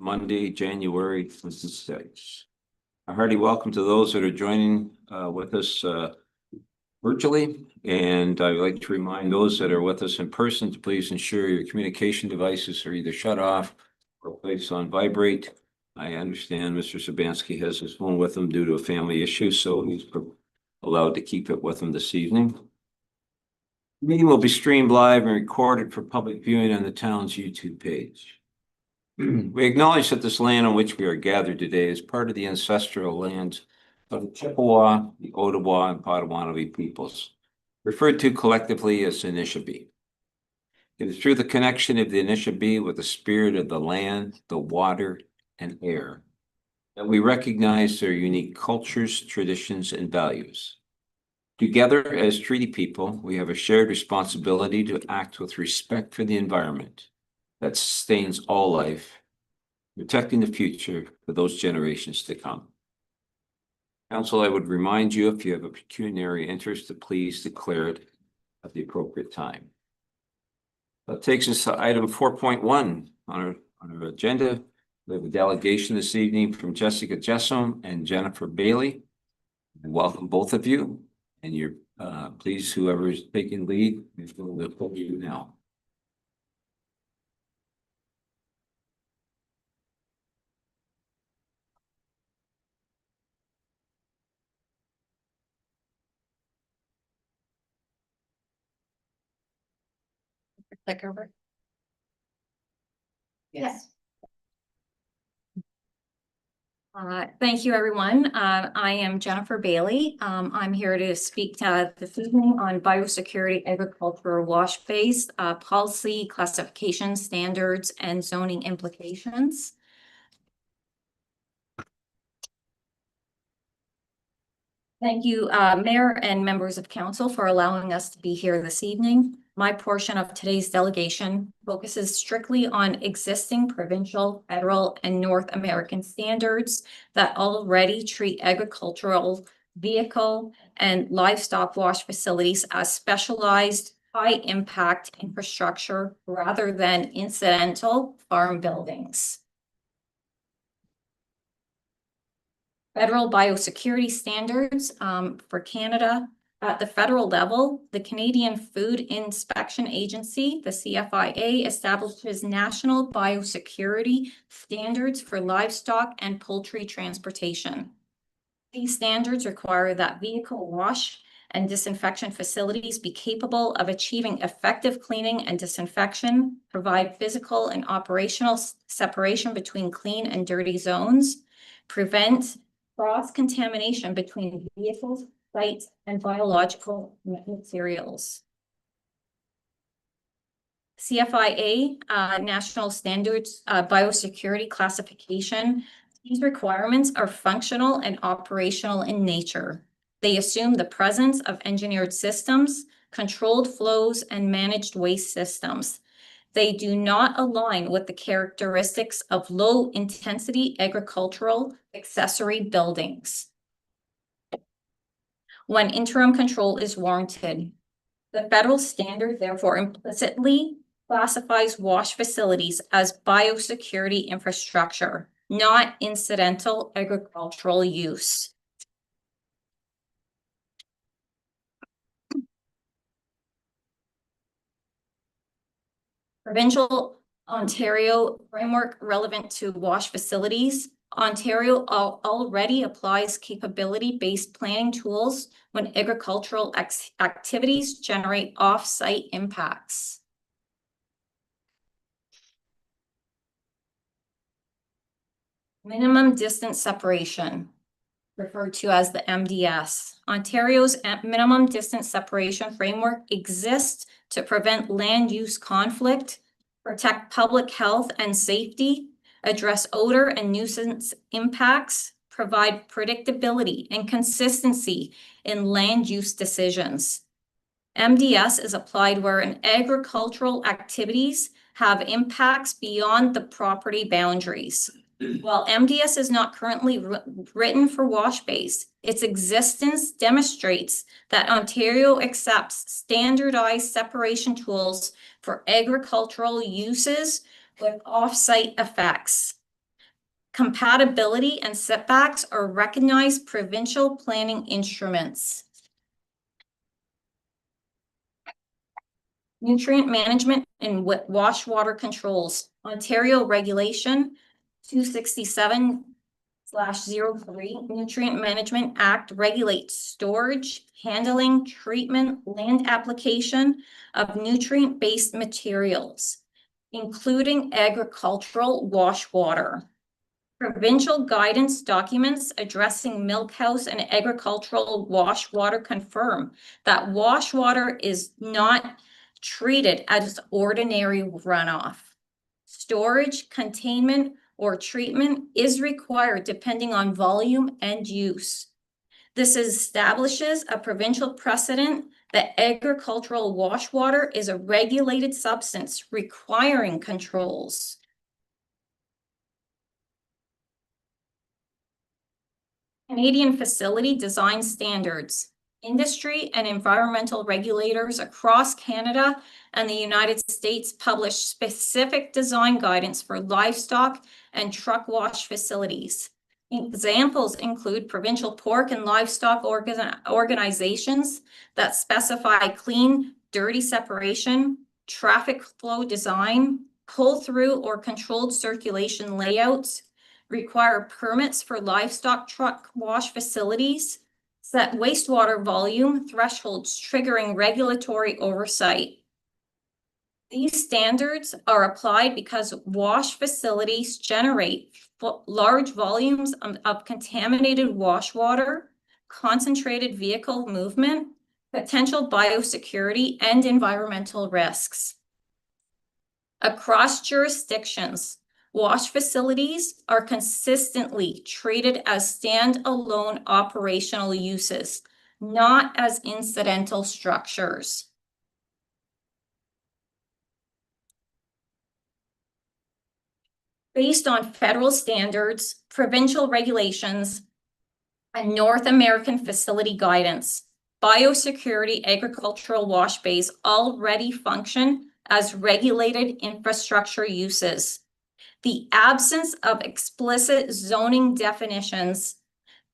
Monday, January 26th. A hearty welcome to those that are joining with us virtually. And I would like to remind those that are with us in person to please ensure your communication devices are either shut off or placed on vibrate. I understand Mr. Sabansky has his phone with him due to a family issue, so he's allowed to keep it with him this evening. The meeting will be streamed live and recorded for public viewing on the town's YouTube page. We acknowledge that this land on which we are gathered today is part of the ancestral lands of the Chippewa, the Ottawa, and Potawatomi peoples, referred to collectively as the Anishinaabe. It is through the connection of the Anishinaabe with the spirit of the land, the water, and air that we recognize their unique cultures, traditions, and values. Together, as treaty people, we have a shared responsibility to act with respect for the environment that sustains all life, protecting the future for those generations to come. Council, I would remind you, if you have a pecuniary interest, to please declare it at the appropriate time. That takes us to item 4.1 on our agenda. We have a delegation this evening from Jessica Jessom and Jennifer Bailey. Welcome both of you. And you're please, whoever is taking lead, we'll put you now. Click over. Yes. Thank you, everyone. I am Jennifer Bailey. I'm here to speak this evening on biosecurity agricultural wash base policy, classification standards, and zoning implications. Thank you, Mayor and members of Council, for allowing us to be here this evening. My portion of today's delegation focuses strictly on existing provincial, federal, and North American standards that already treat agricultural, vehicle, and livestock wash facilities as specialized, high-impact infrastructure rather than incidental farm buildings. Federal biosecurity standards for Canada. At the federal level, the Canadian Food Inspection Agency, the CFIA, establishes national biosecurity standards for livestock and poultry transportation. These standards require that vehicle wash and disinfection facilities be capable of achieving effective cleaning and disinfection, provide physical and operational separation between clean and dirty zones, prevent cross-contamination between vehicles, sites, and biological materials. CFIA National Standards Biosecurity Classification. These requirements are functional and operational in nature. They assume the presence of engineered systems, controlled flows, and managed waste systems. They do not align with the characteristics of low-intensity agricultural accessory buildings. When interim control is warranted, the federal standard therefore implicitly classifies wash facilities as biosecurity infrastructure, not incidental agricultural use. Provincial Ontario framework relevant to wash facilities. Ontario already applies capability-based planning tools when agricultural activities generate off-site impacts. Minimum distance separation, referred to as the MDS. Ontario's minimum distance separation framework exists to prevent land use conflict, protect public health and safety, address odor and nuisance impacts, provide predictability and consistency in land use decisions. MDS is applied where an agricultural activities have impacts beyond the property boundaries. While MDS is not currently written for wash bays, its existence demonstrates that Ontario accepts standardized separation tools for agricultural uses with off-site effects. Compatibility and setbacks are recognized provincial planning instruments. Nutrient management and wash water controls. Ontario Regulation 267/03 Nutrient Management Act regulates storage, handling, treatment, land application of nutrient-based materials, including agricultural wash water. Provincial guidance documents addressing milk house and agricultural wash water confirm that wash water is not treated as ordinary runoff. Storage, containment, or treatment is required depending on volume and use. This establishes a provincial precedent that agricultural wash water is a regulated substance requiring controls. Canadian Facility Design Standards. Industry and environmental regulators across Canada and the United States publish specific design guidance for livestock and truck wash facilities. Examples include provincial pork and livestock organizations that specify clean, dirty separation, traffic flow design, pull-through or controlled circulation layouts, require permits for livestock truck wash facilities, set wastewater volume thresholds triggering regulatory oversight. These standards are applied because wash facilities generate large volumes of contaminated wash water, concentrated vehicle movement, potential biosecurity, and environmental risks. Across jurisdictions, wash facilities are consistently treated as standalone operational uses, not as incidental structures. Based on federal standards, provincial regulations, and North American facility guidance, biosecurity agricultural wash bays already function as regulated infrastructure uses. The absence of explicit zoning definitions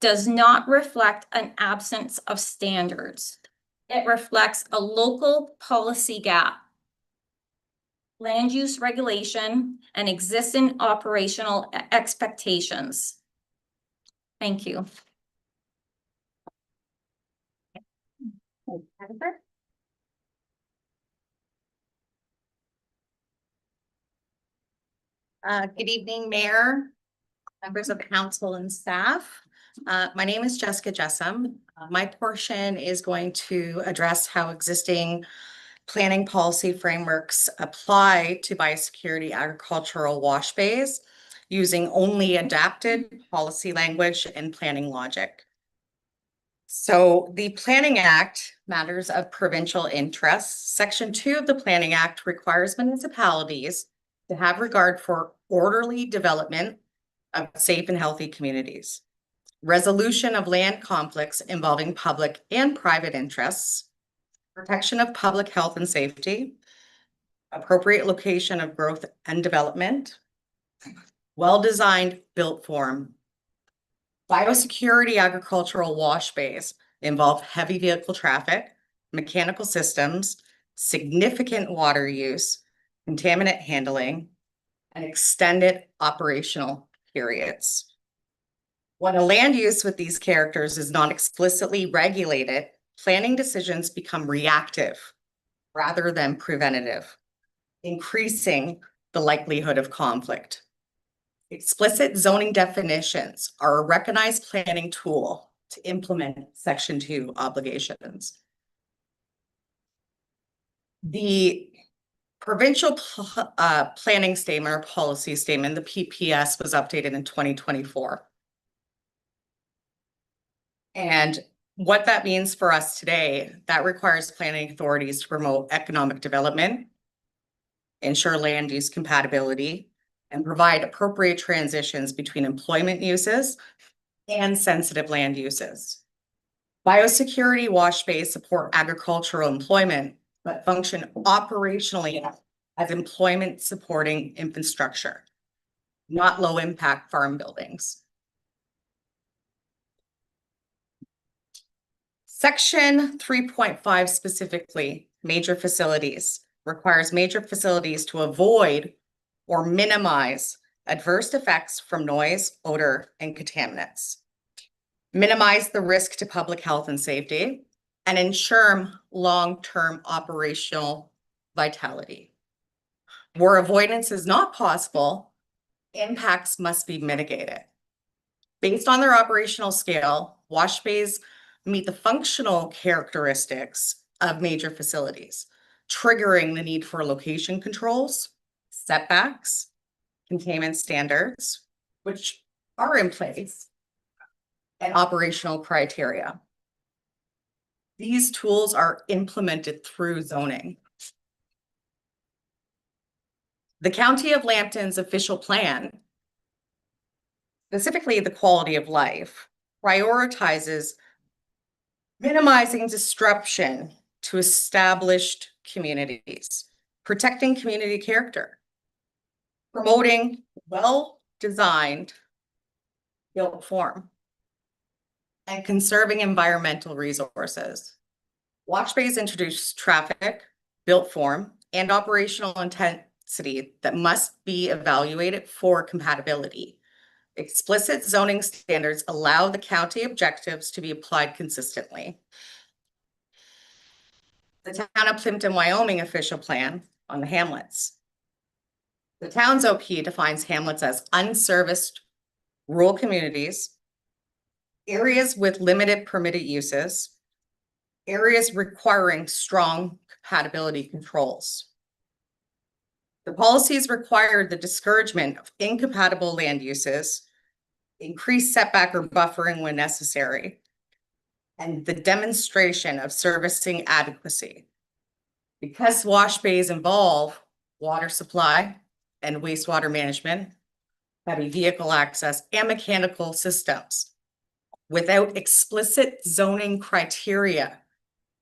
does not reflect an absence of standards. It reflects a local policy gap, land use regulation, and existing operational expectations. Thank you. Good evening, Mayor, members of council and staff. My name is Jessica Jessam. My portion is going to address how existing planning policy frameworks apply to biosecurity agricultural wash bays using only adapted policy language and planning logic. So the Planning Act, matters of provincial interest. Section 2 of the Planning Act requires municipalities to have regard for orderly development of safe and healthy communities, resolution of land conflicts involving public and private interests, protection of public health and safety, appropriate location of growth and development, well-designed built form. Biosecurity agricultural wash bays involve heavy vehicle traffic, mechanical systems, significant water use, contaminant handling, and extended operational periods. When a land use with these characters is not explicitly regulated, planning decisions become reactive rather than preventative, increasing the likelihood of conflict. Explicit zoning definitions are a recognized planning tool to implement Section 2 obligations. The provincial planning statement or policy statement, the PPS, was updated in 2024. And what that means for us today, that requires planning authorities to promote economic development, ensure land use compatibility, and provide appropriate transitions between employment uses and sensitive land uses. Biosecurity wash bays support agricultural employment, but function operationally as employment supporting infrastructure, not low impact farm buildings. Section 3.5 specifically, major facilities, requires major facilities to avoid or minimize adverse effects from noise, odor, and contaminants, minimize the risk to public health and safety, and ensure long-term operational vitality. Where avoidance is not possible, impacts must be mitigated. Based on their operational scale, wash bays meet the functional characteristics of major facilities, triggering the need for location controls, setbacks, containment standards, which are in place, and operational criteria. These tools are implemented through zoning. The County of Lambton's official plan, specifically the quality of life, prioritizes minimizing disruption to established communities, protecting community character, promoting well-designed built form, and conserving environmental resources. Wash bays introduce traffic, built form, and operational intensity that must be evaluated for compatibility. Explicit zoning standards allow the county objectives to be applied consistently. The town of Plympton-Wyoming official plan on the hamlets. The town's OP defines hamlets as unserviced rural communities, areas with limited permitted uses, areas requiring strong compatibility controls. The policies required the discouragement of incompatible land uses, increased setback or buffering when necessary, and the demonstration of servicing adequacy. Because wash bays involve water supply and wastewater management, heavy vehicle access, and mechanical systems, without explicit zoning criteria,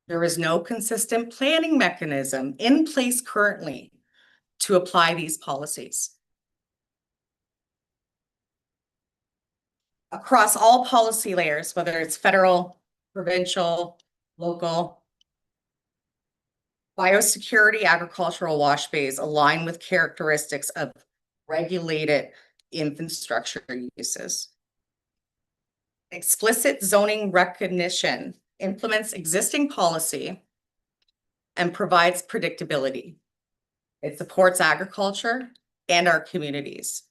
there is no consistent planning mechanism in place currently to apply these policies. Across all policy layers, whether it's federal, provincial, local, biosecurity agricultural wash bays align with characteristics of regulated infrastructure uses. Explicit zoning recognition implements existing policy and provides predictability. It supports agriculture and our communities.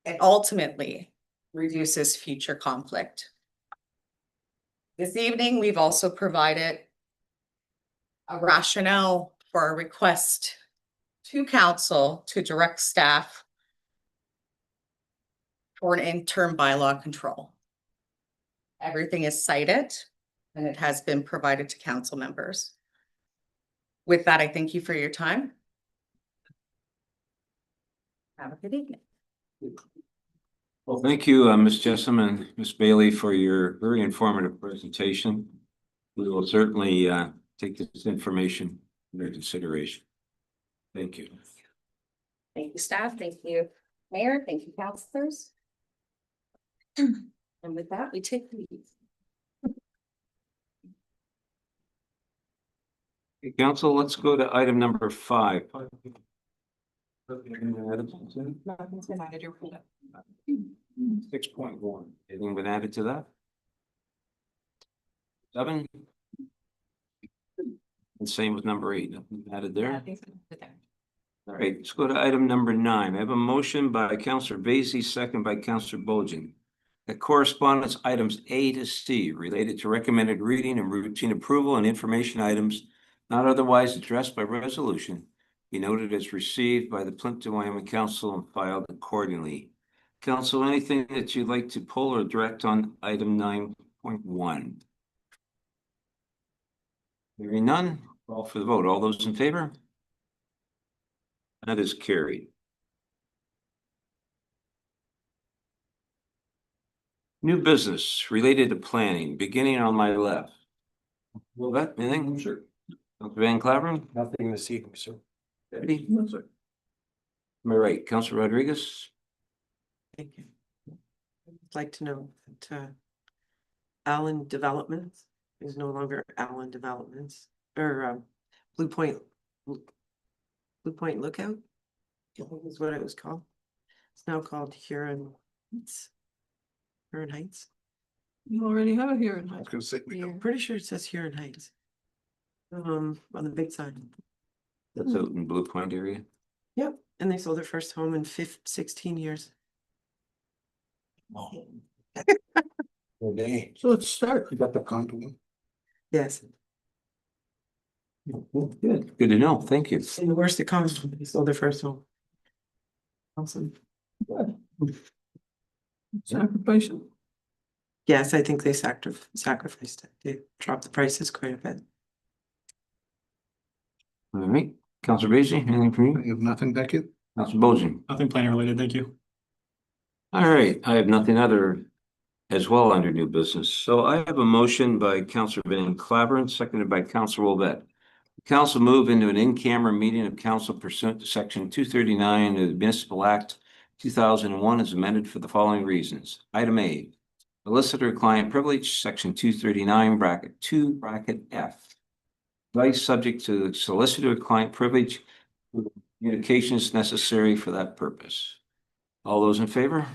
It ultimately reduces future conflict. This evening, we've also provided a rationale for a request to council to direct staff for an interim bylaw control. Everything is cited and it has been provided to council members. With that, I thank you for your time. Have a good evening. Well, thank you, Ms. Jessom and Ms. Bailey, for your very informative presentation. We will certainly take this information under consideration. Thank you. Thank you, staff. Thank you, Mayor. Thank you, councilors. And with that, we take leave. Okay, council, let's go to item number 5. Nothing's been added or pulled up. 6.1. Anything been added to that? 7. And same with number 8. Nothing added there. All right, let's go to item number 9. I have a motion by Councillor Vasey, second by Councillor Bolgen, that correspondence items A to C related to recommended reading and routine approval and information items not otherwise addressed by resolution be noted as received by the Plympton-Wyoming Council and filed accordingly. Council, anything that you'd like to pull or direct on item 9.1? Hearing none, call for the vote. All those in favor? That is carried. New business related to planning, beginning on my left. Well, that, anything? Sure. Dr. Van Claveren? Nothing this evening, sir. Deputy? No, sir. Am I right? Councilor Rodriguez? Thank you. I'd like to know that Allen Developments is no longer Allen Developments or Blue Point. Blue Point Lookout is what it was called. It's now called Huron Heights. Huron Heights. You already have it here in I high. was gonna say, we I'm don't. pretty sure it says Huron Heights. On the big sign. That's out in Blue Point area. Yep, and they sold their first home in 16 years. Okay. So let's start. You got the condo one? Yes, Good, good to know. Thank you. and the worst it comes, they sold their first home. Awesome. Sacrifice. Yes, I think they sacrificed it. They dropped the prices quite a bit. All right, Councilor Basie, anything from I you? have nothing, Beckett. Councilor Bojan? Nothing planning related, thank you. All right, I have nothing other as well under new business. So I have a motion by Councilor Van Claveren, seconded by Councilor Rolbett. Council move into an in-camera meeting of council pursuant to section 239 of the Municipal Act 2001 as amended for the following reasons. Item A, solicitor client privilege, section 239 bracket 2 bracket F. Advice subject to solicitor client privilege, communications necessary for that purpose. All those in favor?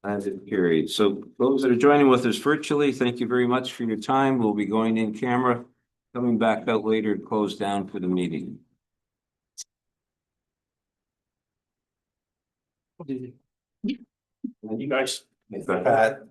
That is carried. So those that are joining with us virtually, thank you very much for your time. We'll be going in camera, coming back out later to close down for the meeting. You guys. Pat.